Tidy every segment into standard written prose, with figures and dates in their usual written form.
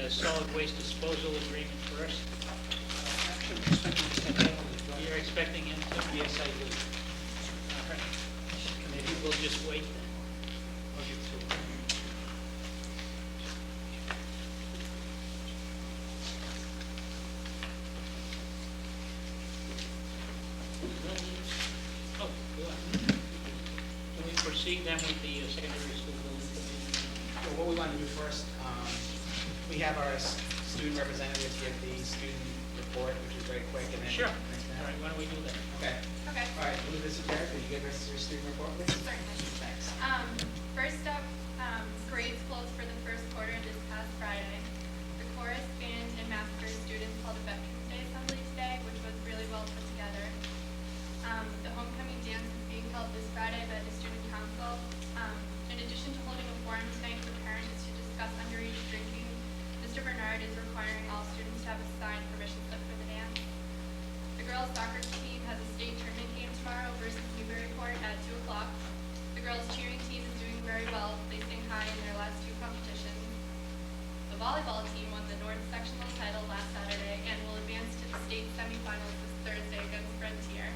solid waste disposal agreement first. Actually, I'm expecting to send out as well. You're expecting him to? Yes, I do. All right. Maybe we'll just wait then. I'll get to it. Oh, go on. Can we proceed then with the secondary school building committee? So what we want to do first, we have our student representatives give the student report, which is very quick, and then. Sure. next All minute. right, why don't we do that? Okay. Okay. All right, Elizabeth Sarah, could you give us your student report, please? Certainly. First up, grades closed for the first quarter this past Friday. The chorus, band, and master students held a Veterans Day assembly today, which was really well put together. The homecoming dance is being held this Friday by the student council. In addition to holding a forum tonight for parents to discuss underage drinking, Mr. Bernard is requiring all students to have a signed permission slip for the dance. The girls' soccer team has a state tournament game tomorrow versus Newburyport at 2 o'clock. The girls' cheering team is doing very well, placing high in their last 2 competitions. The volleyball team won the North Sectional title last Saturday and will advance to the state semifinals this Thursday against Frontier.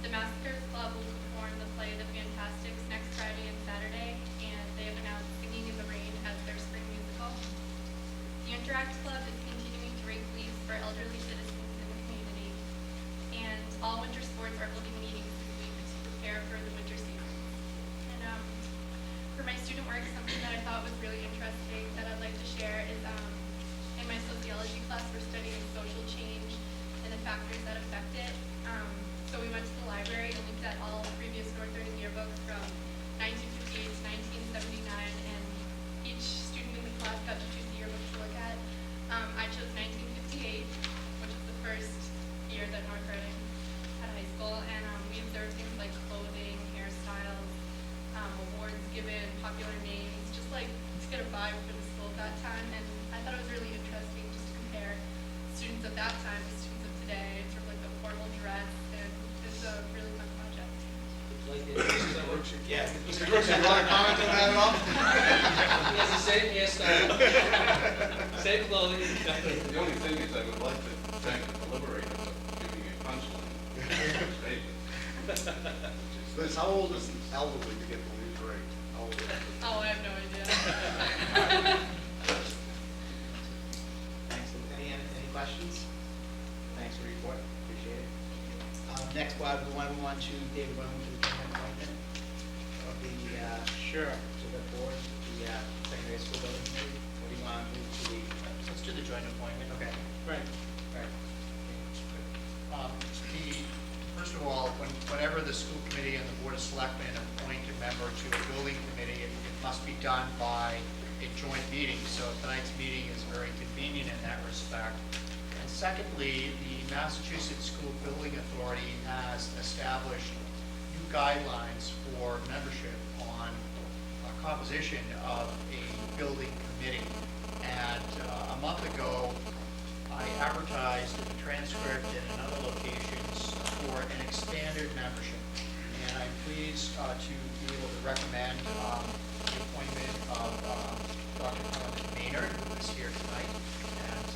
The Massacres Club will perform the play The Fantastics next Friday and Saturday, and they have announced Singing in the Rain as their spring musical. The Interact Club is continuing to rake leaves for elderly citizens in the community, and all winter sports are holding meetings this week to prepare for the winter season. And for my student work, something that I thought was really interesting that I'd like to share is in my sociology class, we're studying social change and the factors that affect it. So we went to the library and looked at all previous Northern yearbooks from 1958 to 1979, and each student in the class got to choose a yearbook to look at. I chose 1958, which is the first year that North Reading had high school, and we observed things like clothing, hairstyles, awards given, popular names, just like to get a vibe for the school at that time. And I thought it was really interesting just to compare students of that time to students of today, sort of like the formal dress, and it's a really fun project. Yeah. Mr. Brooks, you want to comment on that at all? He has the same hairstyle, same clothing. The only thing is I would like to thank the deliberators for giving a punchline statement. Liz, how old is elderly to get the lead rate? How old is it? Oh, I have no idea. Thanks. Any questions? Thanks for the report, appreciate it. Next, we want to move on to David, want to move to the joint appointment of the, Sure. to the board, the secondary school building committee. What do you want to move to the, Let's do the joint appointment. okay, Right. right. First of all, whenever the school committee and the board of selectmen appoint a member to a building committee, it must be done by a joint meeting. So tonight's meeting is very convenient in that respect. And secondly, the Massachusetts School Building Authority has established new guidelines for membership on a composition of a building committee. And a month ago, I advertised in the transcript and in other locations for an expanded membership. And I'm pleased to be able to recommend the appointment of Dr. Carmen Maynard, who is here tonight. And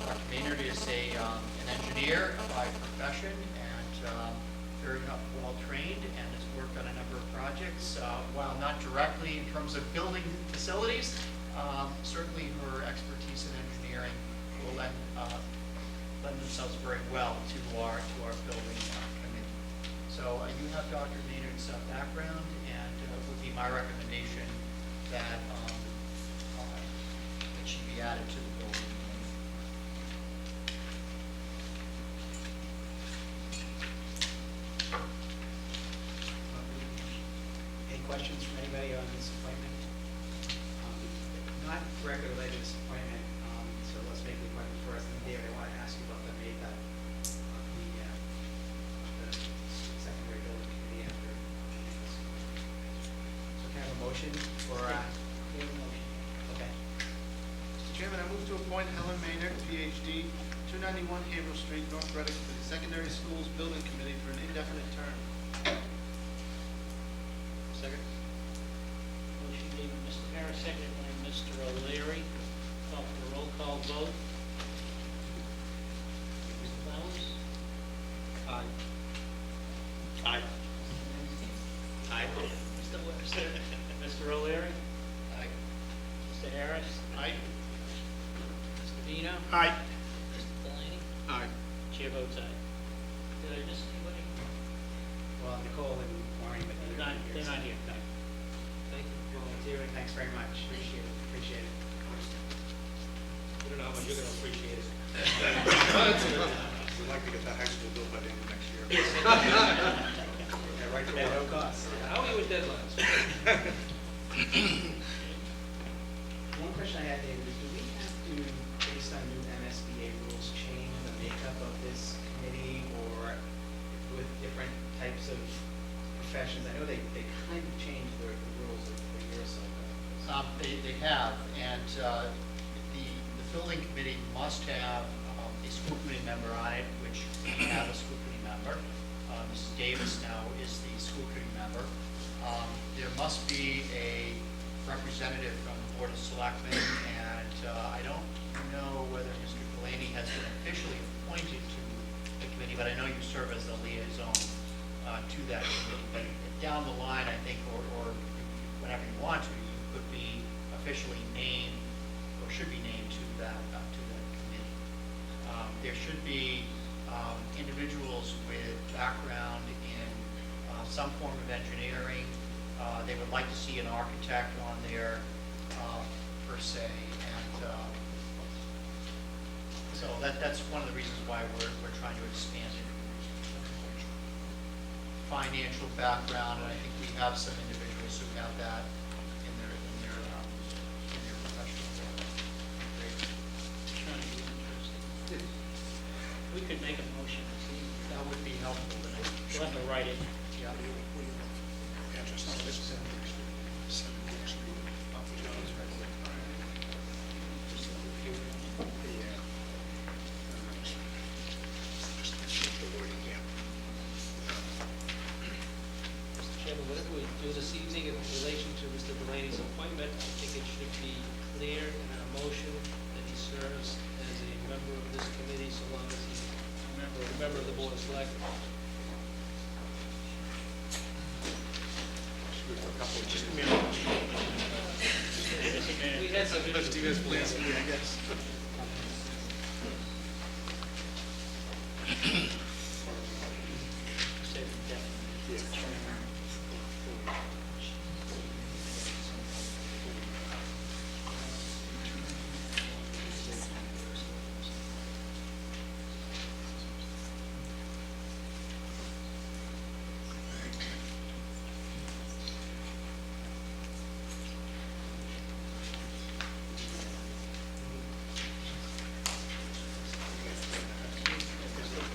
Dr. Maynard is an engineer by profession and very well trained and has worked on a number of projects. While not directly in terms of building facilities, certainly her expertise in engineering will lend themselves very well to our building committee. So you have Dr. Maynard's background, and it would be my recommendation that she be added to the building committee. Any questions from anybody on this appointment? Not directly related to this appointment, so let's make the appointment first. And David, I want to ask you about the makeup of the secondary building committee after. So can I have a motion for, We have a motion. okay. Mr. Chairman, I move to appoint Helen Maynard, PhD, 291 Haverhill Street, North Reading, to the Secondary Schools Building Committee for an indefinite term. Second. Motion made by Mr. Harris, seconded by Mr. O'Leary. vote. Mr. Flowers? Aye. Aye. Mr. Webster? Mr. O'Leary? Aye. Mr. Harris? Aye. Mr. Vino? Aye. Mr. Delaney? Aye. Chair votes aye. Did I miss anybody? Well, Nicole and Maureen, but They're not here. No. Thank you. Volunteering, thanks very much, appreciate it. We don't know how much you're gonna appreciate it. We'd like to get that high school built by the end of next year. Yeah, right to no cost. How are you with deadlines? One question I had, David, is do we have to, based on new MSBA rules, change the makeup of this committee or with different types of professions? I know they kind of changed the rules a year or so ago. They have, and the building committee must have a school committee member on it, which we have a school committee member. Mrs. Davis now is the school committee member. There must be a representative from the Board of Selectmen, and I don't know whether Mr. Delaney has been officially appointed to the committee, but I know you serve as the liaison to that committee. But down the line, I think, or whenever you want to, you could be officially named, or should be named to that committee. There should be individuals with background in some form of engineering. They would like to see an architect on there, per se, and so that's one of the reasons why we're trying to expand it. Financial background, and I think we have some individuals who have that in their professional work. Trying to be interesting. We could make a motion. See, That would be helpful, but we'll have to write it. yeah. Mr. Chairman, whatever we do this evening in relation to Mr. Delaney's appointment, I think it should be clear in our motion that he serves as a member of this committee so long as he's a member of the Board of Selectmen. Just give me a moment. We had some Do you guys plans for me, I guess?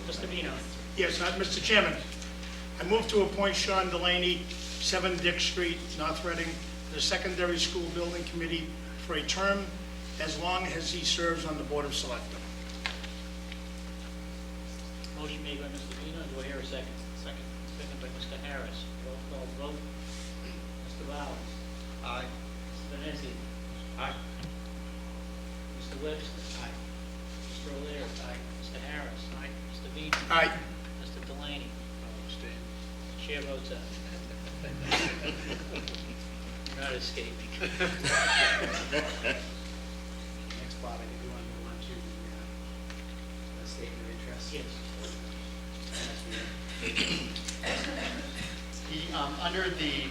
Mr. Vino? Yes, Mr. Chairman, I move to appoint Sean Delaney, 7 Dick Street, North Reading, to the Secondary School Building Committee for a term as long as he serves on the Board of Selectmen. Motion made by Mr. Vino, do I hear a second? Second. Second by Mr. Harris. Roll call vote. Mr. Bowers? Aye. Mr. Venezia? Aye. Mr. Webster? Aye. Mr. O'Leary? Aye. Mr. Harris? Aye. Mr. Vino? Aye. Mr. Delaney? Abstain. Chair votes aye. You're not escaping. Next, Bob, I think we want to move on to the statement of interest. Yes. Under the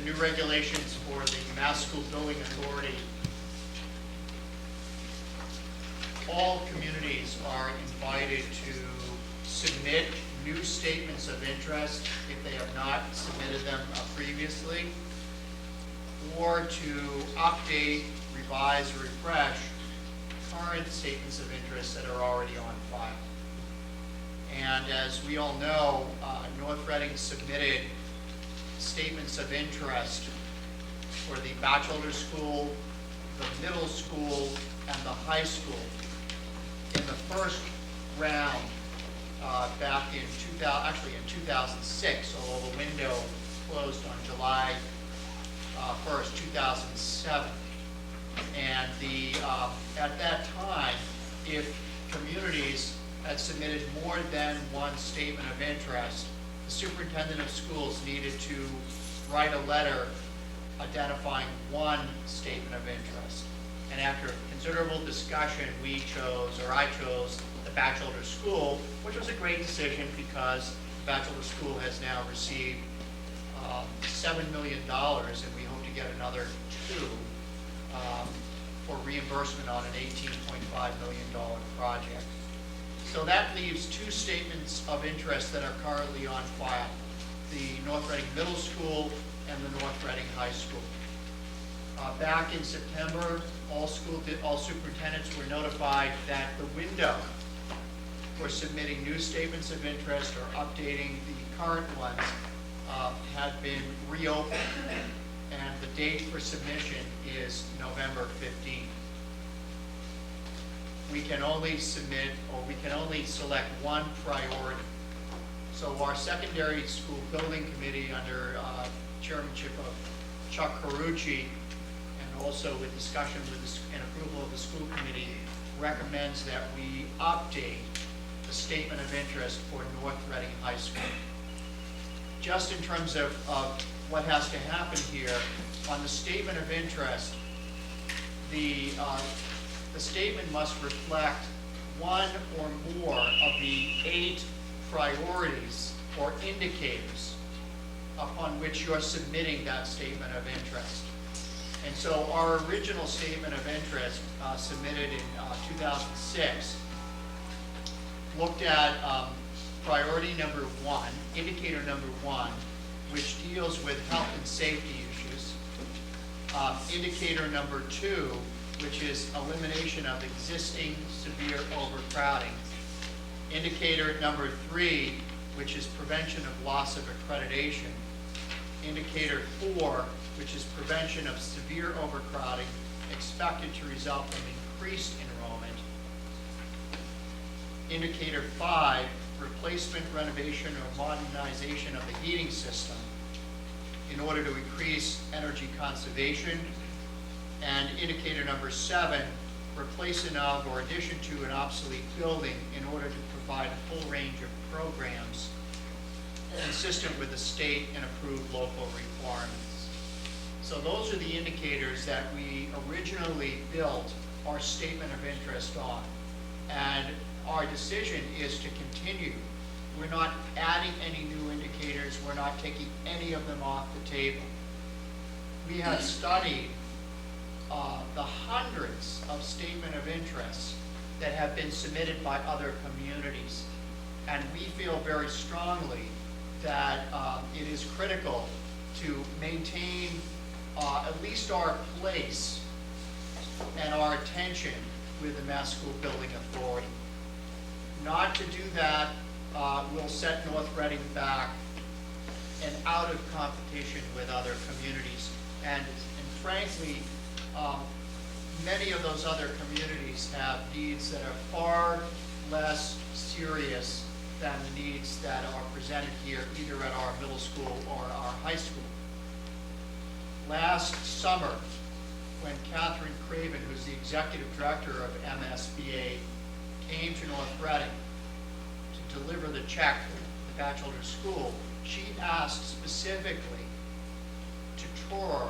new regulations for the Mass School Building Authority, all communities are invited to submit new statements of interest if they have not submitted them previously, or to update, revise, or refresh current statements of interest that are already on file. And as we all know, North Reading submitted statements of interest for the bachelor school, the middle school, and the high school in the first round back in 2006, although the window closed on July 1st, 2007. And at that time, if communities had submitted more than one statement of interest, the superintendent of schools needed to write a letter identifying one statement of interest. And after considerable discussion, I chose the Batchelder School, which was a great decision because the Batchelder School has now received $7 million, and we hope to get another $2 for reimbursement on an $18.5 million project. So that leaves 2 statements of interest that are currently on file, the North Reading Middle School and the North Reading High School. Back in September, all superintendents were notified that the window for submitting new statements of interest or updating the current ones had been reopened, and the date for submission is November 15th. We can only submit, or we can only select one priority. So our secondary school building committee, under chairmanship of Chuck Carucci, and also with discussion and approval of the school committee, recommends that we update the statement of interest for North Reading High School. Just in terms of what has to happen here, on the statement of interest, the statement must reflect one or more of the 8 priorities or indicators upon which you're submitting that statement of interest. And so our original statement of interest submitted in 2006 looked at priority number 1, indicator number 1, which deals with health and safety issues. Indicator number 2, which is elimination of existing severe overcrowding. Indicator number 3, which is prevention of loss of accreditation. Indicator 4, which is prevention of severe overcrowding expected to result from increased enrollment. Indicator 5, replacement, renovation, or modernization of the heating system in order to increase energy conservation. And indicator number 7, replacement of or addition to an obsolete building in order to provide a full range of programs consistent with the state and approved local requirements. So those are the indicators that we originally built our statement of interest on. And our decision is to continue. We're not adding any new indicators. We're not taking any of them off the table. We have studied the hundreds of statement of interests that have been submitted by other communities. And we feel very strongly that it is critical to maintain at least our place and our attention with the Mass School Building Authority. Not to do that will set North Reading back and out of competition with other communities. And frankly, many of those other communities have needs that are far less serious than the needs that are presented here, either at our middle school or our high school. Last summer, when Catherine Craven, who's the executive director of MSBA, came to North Reading to deliver the check for the Batchelder School, she asked specifically to tour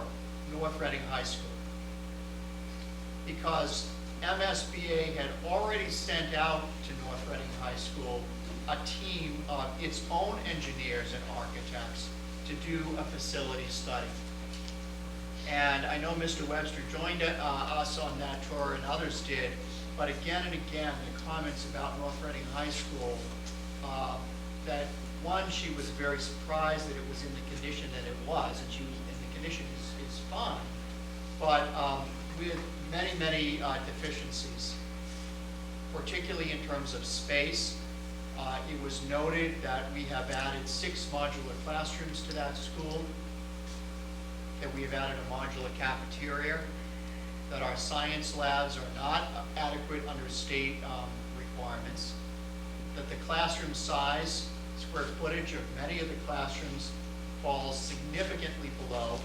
North Reading High School, because MSBA had already sent out to North Reading High School a team of its own engineers and architects to do a facility study. And I know Mr. Webster joined us on that tour, and others did, but again and again, the comments about North Reading High School, that one, she was very surprised that it was in the condition that it was, and the condition is fine, but with many deficiencies, particularly in terms of space. It was noted that we have added 6 modular classrooms to that school, that we have added a modular cafeteria, that our science labs are not adequate under state requirements, that the classroom size, square footage of many of the classrooms falls significantly below